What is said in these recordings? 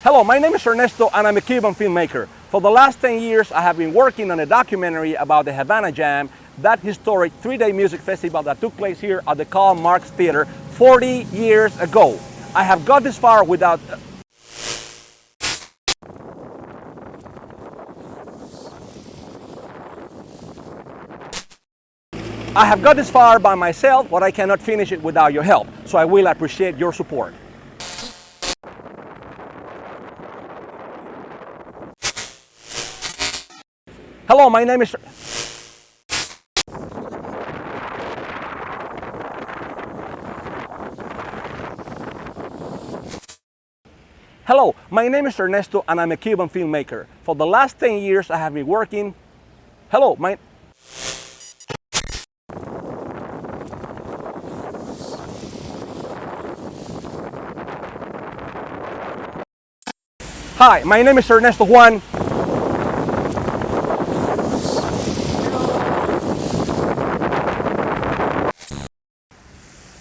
Hello, my name is Ernesto and I'm a Cuban filmmaker. For the last 10 years, I have been working on a documentary about the Havana Jam, that historic 3-day music festival that took place here at the Karl Marx Theater 40 years ago. I have got this far without... I have got this far by myself, but I cannot finish it without your help, so I will appreciate your support. Hello, my name is... Hello, my name is Ernesto and I'm a Cuban filmmaker. For the last 10 years I have been working... Hello, my... Hi, my name is Ernesto Juan.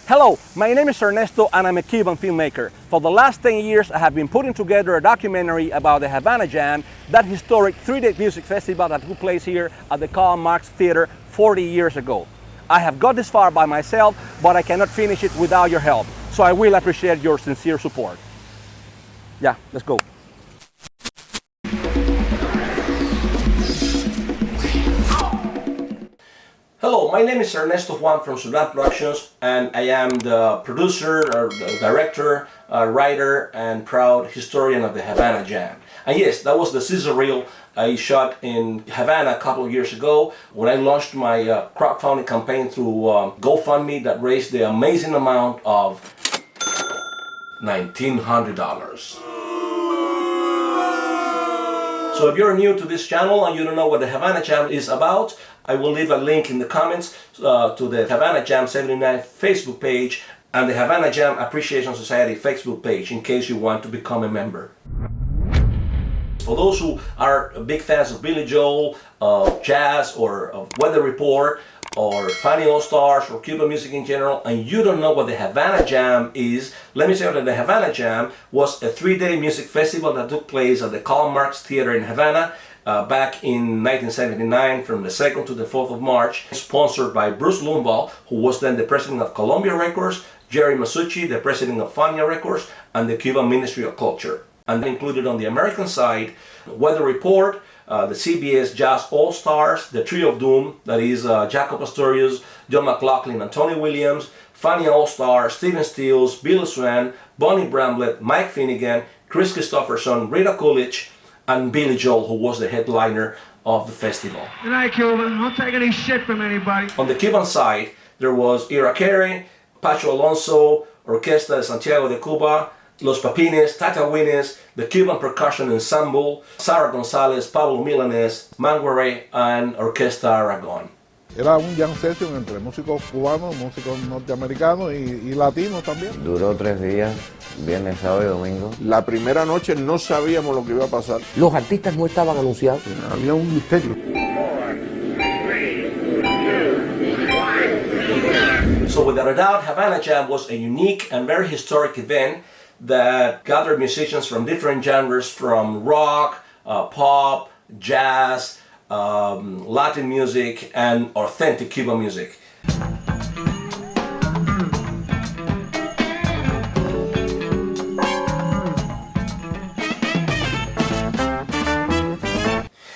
Hello, my name is Ernesto and I'm a Cuban filmmaker. For the last 10 years I have been putting together a documentary about the Havana Jam, that historic 3-day music festival that took place here at the Karl Marx Theater 40 years ago. I have got this far by myself, but I cannot finish it without your help, so I will appreciate your sincere support. Yeah, let's go. Hello, my name is Ernesto Juan from ZuDhan Productions, and I am the producer, or the director, writer, and proud historian of the Havana Jam. And yes, that was the scissor reel I shot in Havana a couple of years ago when I launched my crowdfunding campaign through GoFundMe that raised the amazing amount of $1,900. So if you're new to this channel and you don't know what the Havana Jam is about, I will leave a link in the comments to the Havana Jam 79 Facebook page and the Havana Jam Appreciation Society Facebook page in case you want to become a member. For those who are big fans of Billy Joel, jazz, or Weather Report, or Fania All-Stars, or Cuban music in general, and you don't know what the Havana Jam is, let me say that the Havana Jam was a 3-day music festival that took place at the Karl Marx Theater in Havana back in 1979 from the 2nd to the 4th of March, sponsored by Bruce Lumbaugh, who was then the president of Columbia Records, Jerry Masucci, the president of Fania Records, and the Cuban Ministry of Culture. And included on the American side, Weather Report, the CBS Jazz All-Stars, the Trio of Doom, that is Jaco Pastorius, John McLaughlin, and Tony Williams, Fania All-Stars, Stephen Stills, Bill Swan, Bonnie Bramlett, Mike Finnigan, Kris Kristofferson, Rita Coolidge, and Billy Joel, who was the headliner of the festival. Good night, Cuban. Don't take any shit from anybody. On the Cuban side, there was Irakere, Pacho Alonso, Orquesta de Santiago de Cuba, Los Papines, Tatawines, the Cuban Percussion Ensemble, Sara Gonzalez, Pablo Milanés, Yaguarimú, and Orquesta Aragon. Era un jam session entre músicos cubanos, músicos norteamericanos y latinos también. Duró 3 días, viernes, sábado y domingo. La primera noche no sabíamos lo que iba a pasar. Los artistas no estaban anunciados. Había un misterio. So without a doubt, Havana Jam was a unique and very historic event that gathered musicians from different genres, from rock, pop, jazz, Latin music, and authentic Cuban music.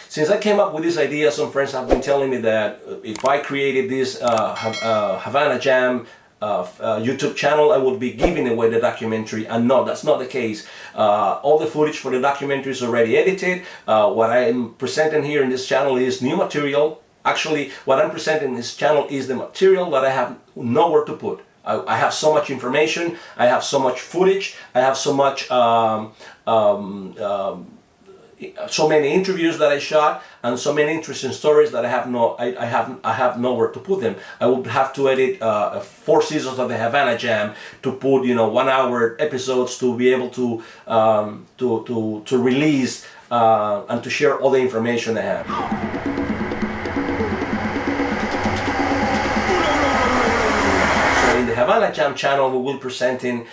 Since I came up with this idea, some friends have been telling me that if I created this Havana Jam YouTube channel, I would be giving away the documentary, and no, that's not the case. All the footage for the documentary is already edited. What I am presenting here in this channel is new material. Actually, what I'm presenting in this channel is the material that I have nowhere to put. I have so much information, I have so much footage, I have so much so many interviews that I shot, and so many interesting stories that I have nowhere to put them. I would have to edit 4 seasons of the Havana Jam to put 1-hour episodes to be able to release and to share all the information I have. So in the Havana Jam channel, we will be presenting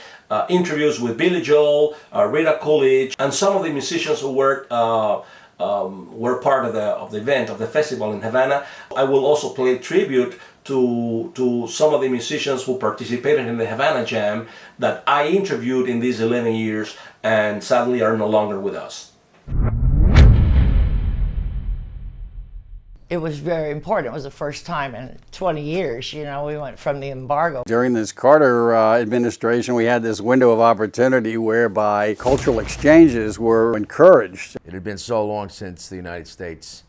interviews with Billy Joel, Rita, Coolidge, and some of the musicians who were part of the event, of the festival in Havana. I will also play tribute to some of the musicians who participated in the Havana Jam that I interviewed in these 11 years and sadly are no longer with us. It was very important. It was the first time in 20 years, we went from the embargo. During this Carter administration, we had this window of opportunity whereby cultural exchanges were encouraged. It had been so long since the United States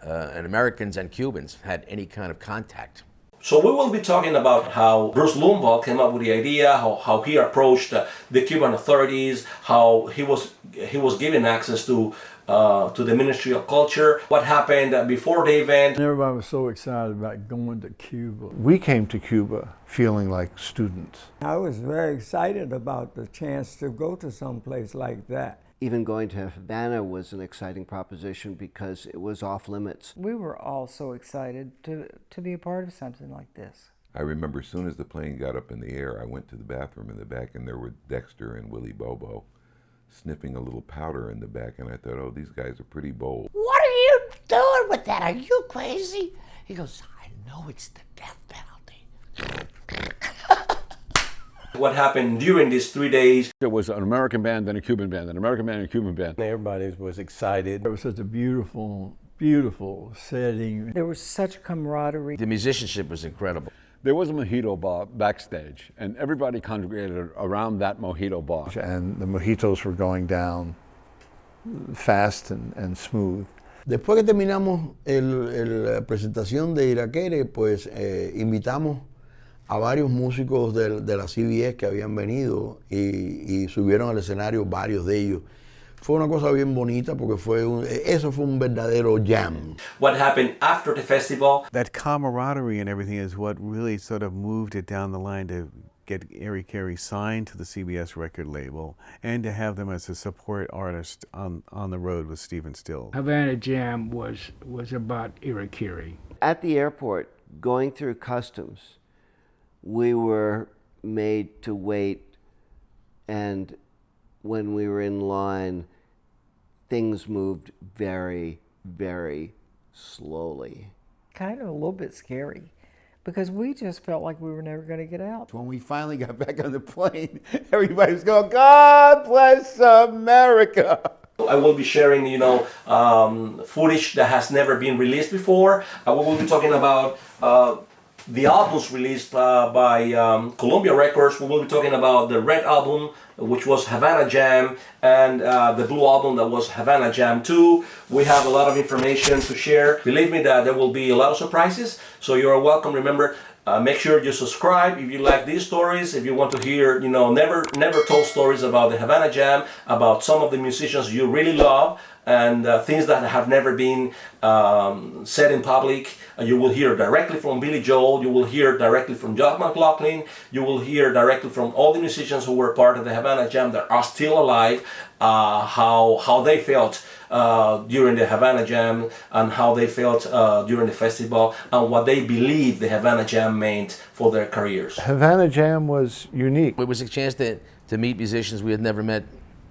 and Americans and Cubans had any kind of contact. So we will be talking about how Bruce Lumval came up with the idea, how he approached the Cuban authorities, how he was given access to the Ministry of Culture, what happened before the event. Everybody was so excited about going to Cuba. We came to Cuba feeling like students. I was very excited about the chance to go to some place like that. Even going to Havana was an exciting proposition because it was off limits. We were all so excited to be a part of something like this. I remember as soon as the plane got up in the air, I went to the bathroom in the back and there were Dexter and Willie Bobo sniffing a little powder in the back, and I thought, oh, these guys are pretty bold. What are you doing with that? Are you crazy? He goes, I know it's the death penalty. What happened during these 3 days? It was an American band, then a Cuban band, then an American band, and a Cuban band. Everybody was excited. It was such a beautiful, beautiful setting. There was such camaraderie. The musicianship was incredible. There was a mojito bar backstage, and everybody congregated around that mojito bar. And the mojitos were going down fast and smooth. Después que terminamos la presentación de Irakere, pues invitamos a varios músicos de la CBS que habían venido y subieron al escenario varios de ellos. Fue una cosa bien bonita porque eso fue un verdadero jam. What happened after the festival? That camaraderie and everything is what really sort of moved it down the line to get Irakere signed to the CBS record label and to have them as a support artist on the road with Stephen Stills. Havana Jam was about Irakere. At the airport, going through customs, we were made to wait, and when we were in line, things moved very, very slowly. Kind of a little bit scary, because we just felt like we were never going to get out. When we finally got back on the plane, everybody was going, God bless America. I will be sharing, footage that has never been released before. We will be talking about the albums released by Columbia Records. We will be talking about the Red Album, which was Havana Jam, and the Blue Album that was Havana Jam 2. We have a lot of information to share. Believe me that there will be a lot of surprises, so you're welcome. Remember, make sure you subscribe if you like these stories, if you want to hear, never told stories about the Havana Jam, about some of the musicians you really love, and things that have never been said in public. You will hear directly from Billy Joel, you will hear directly from McLaughlin, you will hear directly from all the musicians who were part of the Havana Jam that are still alive, how they felt during the Havana Jam and how they felt during the festival and what they believe the Havana Jam meant for their careers. Havana Jam was unique. It was a chance to meet musicians we had never met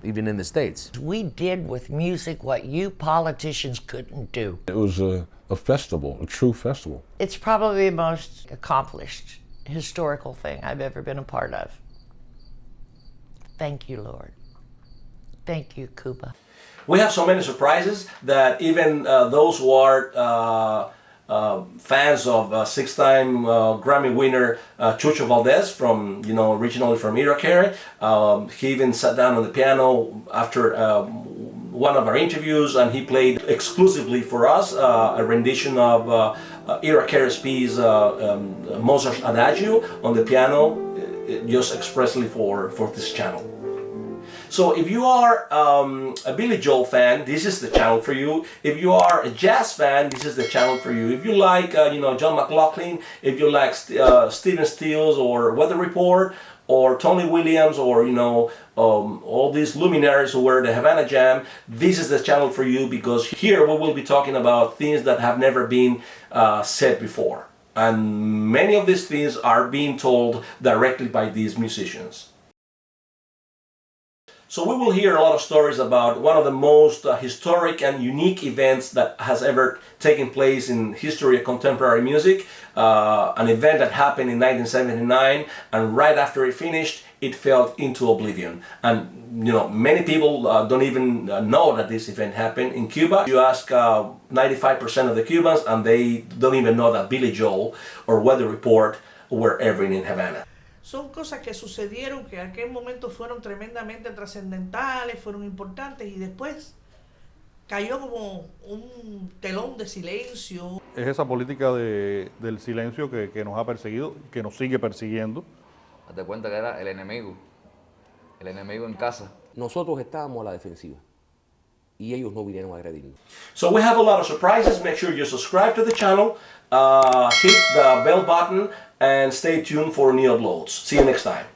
even in the States. We did with music what you politicians couldn't do. It was a festival, a true festival. It's probably the most accomplished historical thing I've ever been a part of. Thank you, Lord. Thank you, Cuba. We have so many surprises that even those who are fans of six-time Grammy winner Chucho Valdez, from originally from Irakere, he even sat down on the piano after one of our interviews, and he played exclusively for us a rendition of Irakere's piece Mozart's Adagio on the piano, just expressly for this channel. So if you are a Billy Joel fan, this is the channel for you. If you are a jazz fan, this is the channel for you. If you like John McLaughlin, if you like Stephen Stills or Weather Report or Tony Williams or all these luminaries who were the Havana Jam, this is the channel for you, because here we will be talking about things that have never been said before. And many of these things are being told directly by these musicians. So we will hear a lot of stories about one of the most historic and unique events that has ever taken place in history of contemporary music. An event that happened in 1979, and right after it finished, it fell into oblivion. And you know, many people don't even know that this event happened in Cuba. You ask 95% of the Cubans, and they don't even know that Billy Joel or Weather Report were ever in Havana. Son cosas que sucedieron que en aquel momento fueron tremendamente trascendentales, fueron importantes, y después cayó como un telón de silencio. Es esa política del silencio que nos ha perseguido, que nos sigue persiguiendo. Date cuenta que era el enemigo en casa. Nosotros estábamos a la defensiva y ellos no vinieron a agredirnos. So we have a lot of surprises. Make sure you subscribe to the channel, hit the bell button, and stay tuned for new uploads. See you next time.